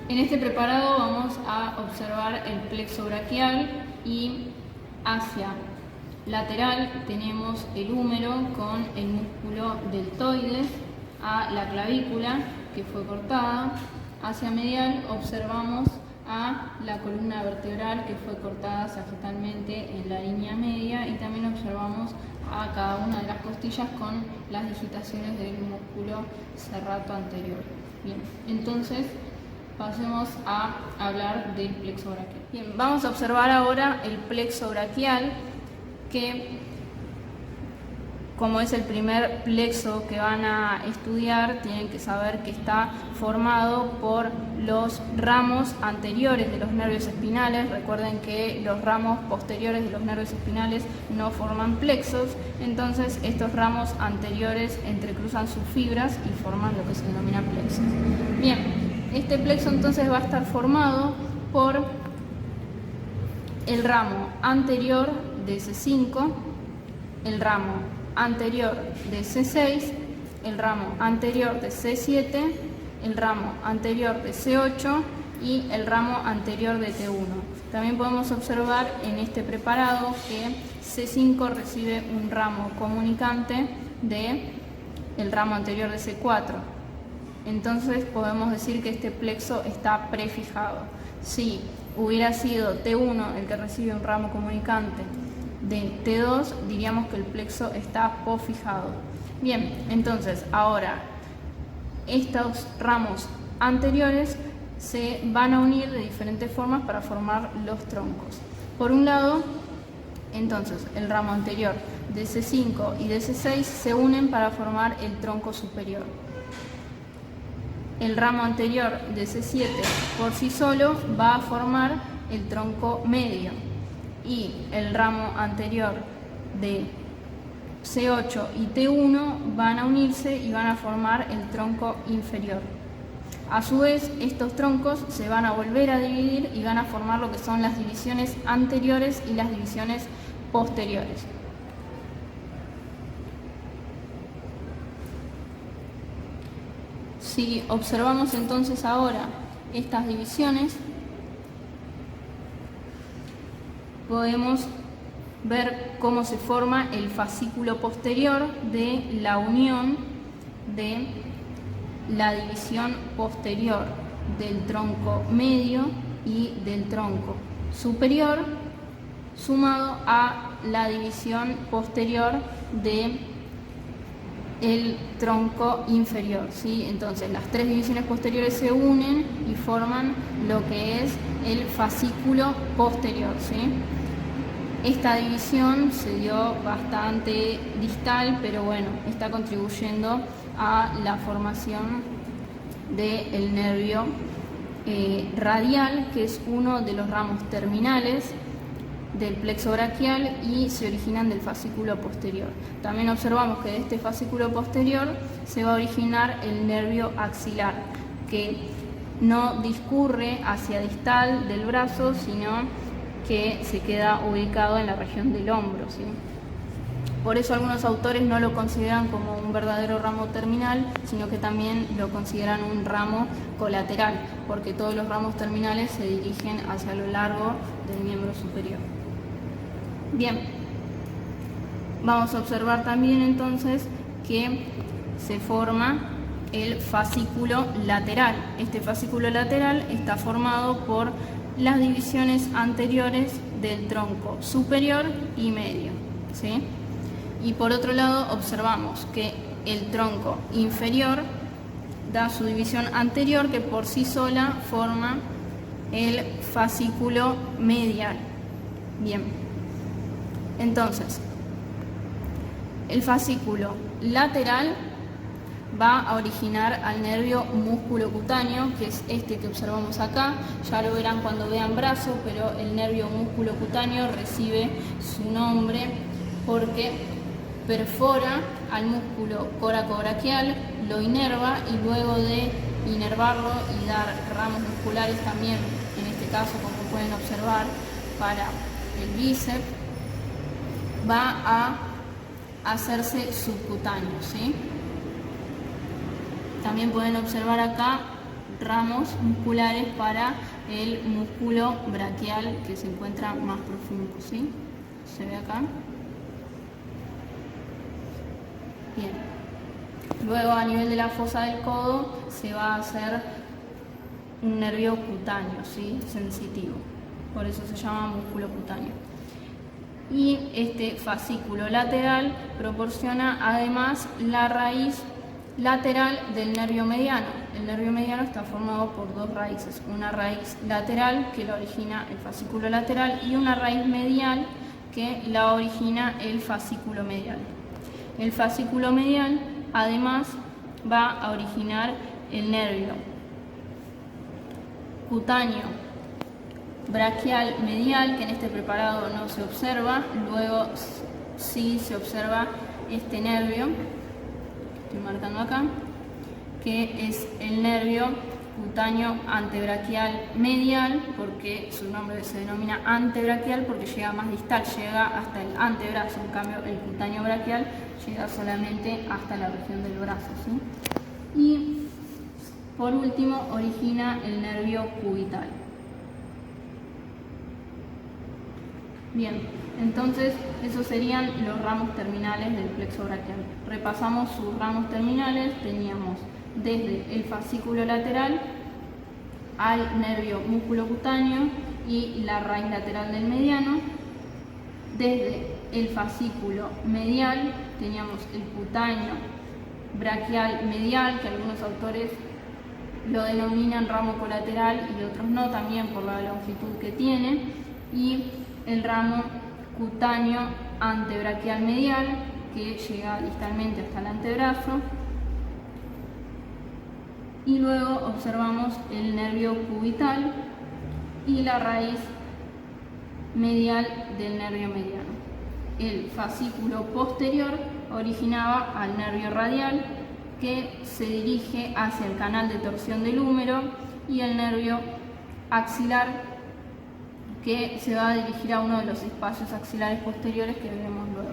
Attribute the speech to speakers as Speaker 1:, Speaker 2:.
Speaker 1: En este preparado vamos a observar el plexo braquial y hacia lateral tenemos el húmero con el músculo deltoides a la clavícula que fue cortada. Hacia medial observamos a la columna vertebral que fue cortada sagitalmente en la línea media, y también observamos a cada una de las costillas con las digitaciones del músculo serrato anterior. Bien, entonces pasemos a hablar del plexo braquial. Bien, vamos a observar ahora el plexo braquial, que como es el primer plexo que van a estudiar, tienen que saber que está formado por los ramos anteriores de los nervios espinales. Recuerden que los ramos posteriores de los nervios espinales no forman plexos, entonces estos ramos anteriores entrecruzan sus fibras y forman lo que se denomina plexos. Bien, este plexo entonces va a estar formado por el ramo anterior de C5, el ramo anterior de C6, el ramo anterior de C7, el ramo anterior de C8 y el ramo anterior de T1. También podemos observar en este preparado que C5 recibe un ramo comunicante del ramo anterior de C4. Entonces podemos decir que este plexo está prefijado. Si hubiera sido T1 el que recibe un ramo comunicante de T2, diríamos que el plexo está posfijado. Bien, entonces ahora estos ramos anteriores se van a unir de diferentes formas para formar los troncos. Por un lado, entonces el ramo anterior de C5 y de C6 se unen para formar el tronco superior. El ramo anterior de C7 por sí solo va a formar el tronco medio, y el ramo anterior de C8 y T1 van a unirse y van a formar el tronco inferior. A su vez, estos troncos se van a volver a dividir y van a formar lo que son las divisiones anteriores y las divisiones posteriores. Si observamos entonces ahora estas divisiones, podemos ver cómo se forma el fascículo posterior de la unión de la división posterior del tronco medio y del tronco superior, sumado a la división posterior de el tronco inferior, ¿sí? Entonces las tres divisiones posteriores se unen y forman lo que es el fascículo posterior, ¿sí? Esta división se dio bastante distal, pero bueno, está contribuyendo a la formación del nervio radial, que es uno de los ramos terminales del plexo braquial y se originan del fascículo posterior. También observamos que de este fascículo posterior se va a originar el nervio axilar, que no discurre hacia distal del brazo, sino que se queda ubicado en la región del hombro, ¿sí? Por eso algunos autores no lo consideran como un verdadero ramo terminal, sino que también lo consideran un ramo colateral, porque todos los ramos terminales se dirigen hacia lo largo del miembro superior. Bien, vamos a observar también entonces que se forma el fascículo lateral. Este fascículo lateral está formado por las divisiones anteriores del tronco superior y medio, ¿sí? Y por otro lado observamos que el tronco inferior da su división anterior, que por sí sola forma el fascículo medial. Bien, entonces el fascículo lateral va a originar al nervio musculocutáneo, que es este que observamos acá. Ya lo verán cuando vean brazo, pero el nervio musculocutáneo recibe su nombre porque perfora al músculo coracobraquial, lo inerva, y luego de inervarlo y dar ramos musculares también, en este caso como pueden observar para el bíceps, va a hacerse subcutáneo, ¿sí? También pueden observar acá ramos musculares para el músculo braquial que se encuentra más profundo, ¿sí? Se ve acá. Bien. Luego, a nivel de la fosa del codo, se va a hacer un nervio cutáneo, ¿sí? Sensitivo. Por eso se llama músculo cutáneo. Y este fascículo lateral proporciona además la raíz lateral del nervio mediano. El nervio mediano está formado por dos raíces, una raíz lateral que la origina el fascículo lateral y una raíz medial que la origina el fascículo medial. El fascículo medial además va a originar el nervio cutáneo braquial medial, que en este preparado no se observa, luego sí se observa este nervio, estoy marcando acá, que es el nervio cutáneo antebraquial medial, porque su nombre se denomina antebraquial porque llega más distal, llega hasta el antebrazo, en cambio el cutáneo braquial llega solamente hasta la región del brazo, ¿sí? Y por último origina el nervio cubital. Bien, entonces esos serían los ramos terminales del plexo braquial. Repasamos sus ramos terminales, teníamos desde el fascículo lateral al nervio músculo cutáneo y la raíz lateral del mediano. Desde el fascículo medial teníamos el cutáneo braquial medial, que algunos autores lo denominan ramo colateral y otros no, también por la longitud que tiene, y el ramo cutáneo antebraquial medial, que llega distalmente hasta el antebrazo, y luego observamos el nervio cubital y la raíz medial del nervio mediano. El fascículo posterior originaba al nervio radial, que se dirige hacia el canal de torsión del húmero, y el nervio axilar, que se va a dirigir a uno de los espacios axilares posteriores que veremos luego.